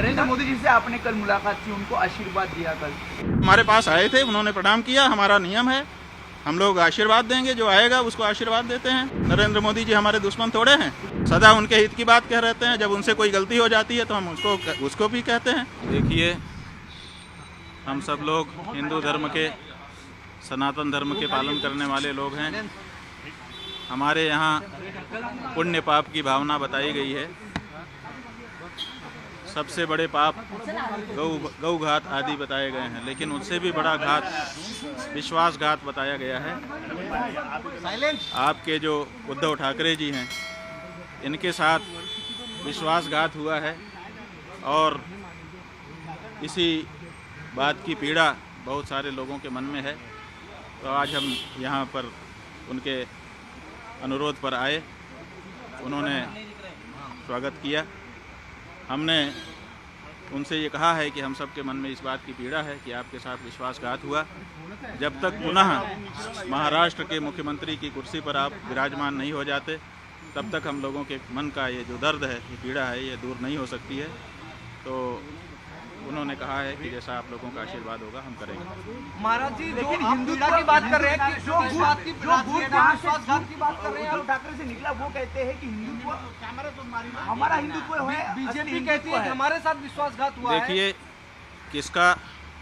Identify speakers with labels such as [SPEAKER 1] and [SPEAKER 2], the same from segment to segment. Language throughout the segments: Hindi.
[SPEAKER 1] नरेंद्र मोदी जी से आपने कल मुलाकात की, उनको आशीर्वाद दिया कल।
[SPEAKER 2] हमारे पास आए थे, उन्होंने प्रणाम किया। हमारा नियम है, हम लोग आशीर्वाद देंगे, जो आएगा उसको आशीर्वाद देते हैं। नरेंद्र मोदी जी हमारे दुश्मन थोड़े हैं, सदा उनके हित की बात कह रहते हैं। जब उनसे कोई गलती हो जाती है तो हम उसको भी कहते हैं। देखिए, हम सब लोग हिंदू धर्म के, सनातन धर्म के पालन करने वाले लोग हैं। हमारे यहाँ पुण्य पाप की भावना बताई गई है। सबसे बड़े पाप गौ घात आदि बताए गए हैं, लेकिन उससे भी बड़ा घात विश्वासघात बताया गया है। आपके जो उद्धव ठाकरे जी हैं, इनके साथ विश्वासघात हुआ है और इसी बात की पीड़ा बहुत सारे लोगों के मन में है। तो आज हम यहाँ पर उनके अनुरोध पर आए, उन्होंने स्वागत किया। हमने उनसे ये कहा है कि हम सब के मन में इस बात की पीड़ा है कि आपके साथ विश्वासघात हुआ। जब तक पुनः महाराष्ट्र के मुख्यमंत्री की कुर्सी पर आप विराजमान नहीं हो जाते, तब तक हम लोगों के मन का ये जो दर्द है, ये पीड़ा है, ये दूर नहीं हो सकती है। तो उन्होंने कहा है कि जैसा आप लोगों का आशीर्वाद होगा हम करेंगे।
[SPEAKER 1] महाराज जी, लेकिन हिंदुत्व की बात कर रहे हैं कि जो विश्वासघात की बात कर रहे हैं, उद्धव ठाकरे से निकला, वो कहते हैं कि हिंदुत्व हमारा हिंदुत्व है, बीजेपी कहती है कि हमारे साथ विश्वासघात हुआ है।
[SPEAKER 2] देखिए, किसका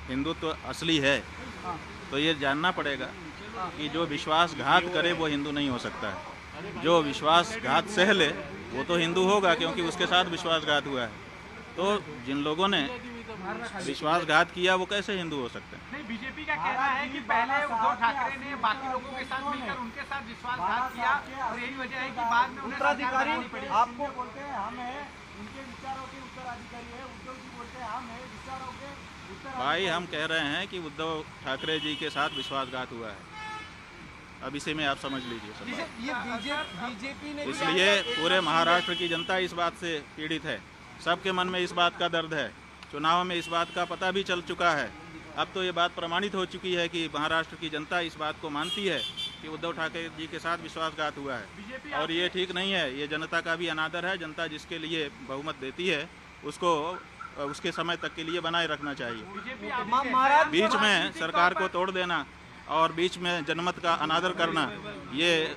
[SPEAKER 2] हिंदुत्व असली है तो ये जानना पड़ेगा कि जो विश्वासघात करे वो हिंदू नहीं हो सकता है। जो विश्वासघात सह ले वो तो हिंदू होगा, क्योंकि उसके साथ विश्वासघात हुआ है। तो जिन लोगों ने विश्वासघात किया वो कैसे हिंदू हो सकते हैं?
[SPEAKER 3] नहीं, बीजेपी का कहना है कि पहले उद्धव ठाकरे ने बाकी लोगों के साथ मिलकर उनके साथ विश्वासघात किया और यही वजह है कि बाद में
[SPEAKER 1] उत्तराधिकारी
[SPEAKER 3] आपको बोलते हैं हम हैं, उनके विचारों के उत्तराधिकारी है। उद्धव जी बोलते हैं हम हैं, विचारों के उत्तराधिकारी।
[SPEAKER 2] भाई, हम कह रहे हैं कि उद्धव ठाकरे जी के साथ विश्वासघात हुआ है। अब इसे में आप समझ लीजिए सब बात।
[SPEAKER 1] ये बीजेपी ने,
[SPEAKER 2] इसलिए पूरे महाराष्ट्र की जनता इस बात से पीड़ित है। सबके मन में इस बात का दर्द है। चुनाव में इस बात का पता भी चल चुका है। अब तो ये बात प्रमाणित हो चुकी है कि महाराष्ट्र की जनता इस बात को मानती है कि उद्धव ठाकरे जी के साथ विश्वासघात हुआ है, और ये ठीक नहीं है। ये जनता का भी अनादर है। जनता जिसके लिए बहुमत देती है उसको उसके समय तक के लिए बनाए रखना चाहिए। बीच में सरकार को तोड़ देना और बीच में जनमत का अनादर करना, ये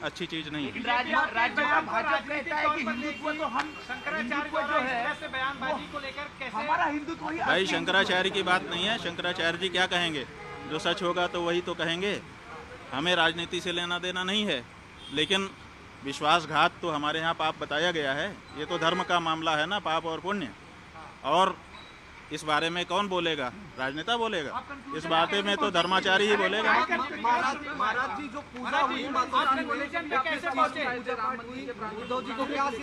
[SPEAKER 2] अच्छी चीज नहीं है।
[SPEAKER 1] राज्य का भाजपा कहता है कि हिंदुत्व तो हम,
[SPEAKER 3] शंकराचार्य को जो है बयानबाजी को लेकर कैसे
[SPEAKER 1] हमारा हिंदुत्व ही
[SPEAKER 2] भाई, शंकराचार्य की बात नहीं है। शंकराचार्य जी क्या कहेंगे? जो सच होगा तो वही तो कहेंगे। हमें राजनीति से लेना देना नहीं है, लेकिन विश्वासघात तो हमारे यहाँ पाप बताया गया है। ये तो धर्म का मामला है ना, पाप और पुण्य। और इस बारे में कौन बोलेगा? राजनेता बोलेगा। इस बारे में तो धर्माचारी ही बोलेगा।
[SPEAKER 1] महाराज जी, जो पूजा हुई,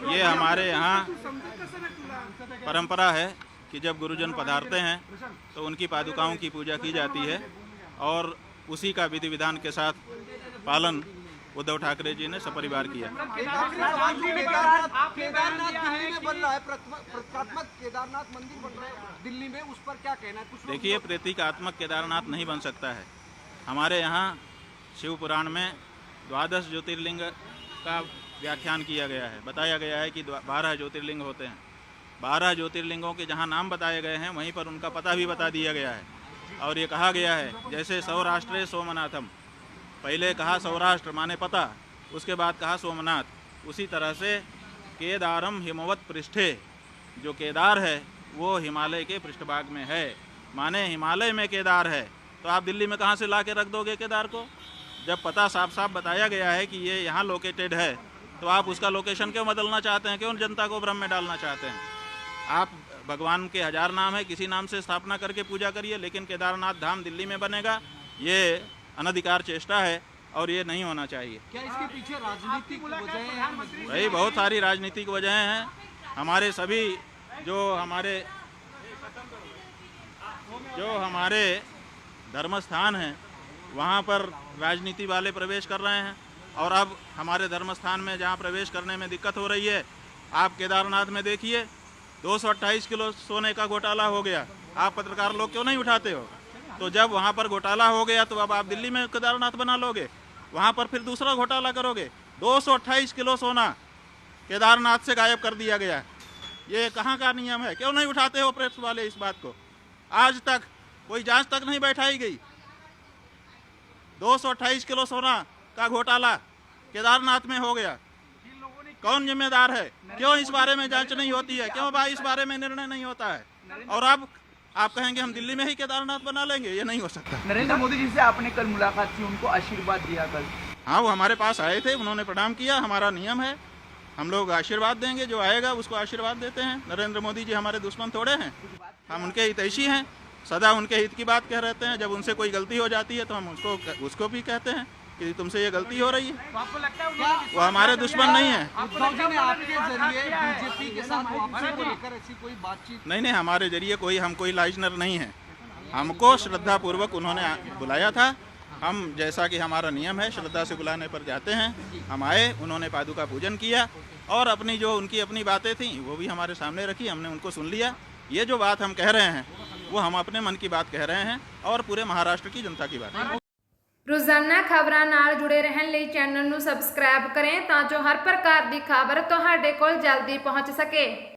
[SPEAKER 2] ये हमारे यहाँ परंपरा है कि जब गुरुजन पधारते हैं तो उनकी पादुकाओं की पूजा की जाती है, और उसी का विधि विधान के साथ पालन उद्धव ठाकरे जी ने सपरिवार किया।
[SPEAKER 1] केदारनाथ मंदिर बन रहा है दिल्ली में, उस पर क्या कहना है?
[SPEAKER 2] देखिए, प्रतीकात्मक केदारनाथ नहीं बन सकता है। हमारे यहाँ शिव पुराण में 12 ज्योतिर्लिंग का व्याख्यान किया गया है। बताया गया है कि 12 ज्योतिर्लिंग होते हैं। 12 ज्योतिर्लिंगों के जहाँ नाम बताए गए हैं, वहीं पर उनका पता भी बता दिया गया है। और ये कहा गया है, जैसे सौराष्ट्रे सोमनाथम, पहले कहा सौराष्ट्र माने पता, उसके बाद कहा सोमनाथ। उसी तरह से केदारम हिमवत पृष्ठे, जो केदार है वो हिमालय के पृष्ठभाग में है, माने हिमालय में केदार है। तो आप दिल्ली में कहाँ से ला के रख दोगे केदार को? जब पता साफ साफ बताया गया है कि ये यहाँ लोकेटेड है, तो आप उसका लोकेशन क्यों बदलना चाहते हैं? क्यों जनता को भ्रम में डालना चाहते हैं? आप भगवान के 1000 नाम है, किसी नाम से स्थापना करके पूजा करिए, लेकिन केदारनाथ धाम दिल्ली में बनेगा, ये अनधिकार चेष्टा है और ये नहीं होना चाहिए।
[SPEAKER 1] क्या इसके पीछे राजनीतिक वजह है?
[SPEAKER 2] भाई, बहुत सारी राजनीतिक वजहें हैं। हमारे सभी जो हमारे धर्म स्थान हैं, वहाँ पर राजनीति वाले प्रवेश कर रहे हैं। और अब हमारे धर्म स्थान में जहाँ प्रवेश करने में दिक्कत हो रही है, आप केदारनाथ में देखिए 228 किलो सोने का घोटाला हो गया। आप पत्रकार लोग क्यों नहीं उठाते हो? तो जब वहाँ पर घोटाला हो गया तो अब आप दिल्ली में केदारनाथ बना लोगे, वहाँ पर फिर दूसरा घोटाला करोगे। 228 किलो सोना केदारनाथ से गायब कर दिया गया। ये कहाँ का नियम है? क्यों नहीं उठाते हो प्रेस वाले इस बात को? आज तक कोई जांच तक नहीं बैठाई गई। 228 किलो सोना का घोटाला केदारनाथ में हो गया। कौन जिम्मेदार है? क्यों इस बारे में जांच नहीं होती है? क्यों भाई इस बारे में निर्णय नहीं होता है? और अब आप कहेंगे हम दिल्ली में ही केदारनाथ बना लेंगे, ये नहीं हो सकता।
[SPEAKER 1] नरेंद्र मोदी जी से आपने कल मुलाकात की, उनको आशीर्वाद दिया कल?
[SPEAKER 2] हाँ, वो हमारे पास आए थे, उन्होंने प्रणाम किया। हमारा नियम है, हम लोग आशीर्वाद देंगे, जो आएगा उसको आशीर्वाद देते हैं। नरेंद्र मोदी जी हमारे दुश्मन थोड़े हैं, हम उनके हितैषी हैं, सदा उनके हित की बात कह रहते हैं। जब उनसे कोई गलती हो जाती है तो हम उसको भी कहते हैं कि तुमसे ये गलती हो रही है।
[SPEAKER 3] तो आपको लगता है
[SPEAKER 2] वो हमारे दुश्मन नहीं है।
[SPEAKER 3] उद्धव जी ने आपके जरिए बीजेपी के साथ वापसी को लेकर ऐसी कोई बातचीत?
[SPEAKER 2] नहीं, हमारे जरिए हम कोई लाइजनर नहीं है। हमको श्रद्धा पूर्वक उन्होंने बुलाया था। हम, जैसा कि हमारा नियम है, श्रद्धा से बुलाने पर जाते हैं। हम आए, उन्होंने पादुका पूजन किया और अपनी जो उनकी अपनी बातें थी वो भी हमारे सामने रखी, हमने उनको सुन लिया। ये जो बात हम कह रहे हैं वो हम अपने मन की बात कह रहे हैं और पूरे महाराष्ट्र की जनता की बात है।
[SPEAKER 4] रोजाना खबरां नाल जुड़े रहन लई चैनल ਨੂੰ ਸਬਸਕ੍ਰਾਈਬ करें ਤਾਂ जो हर प्रकार की खबर ਤੁਹਾਡੇ ਕੋਲ जल्दी पहुंच सके।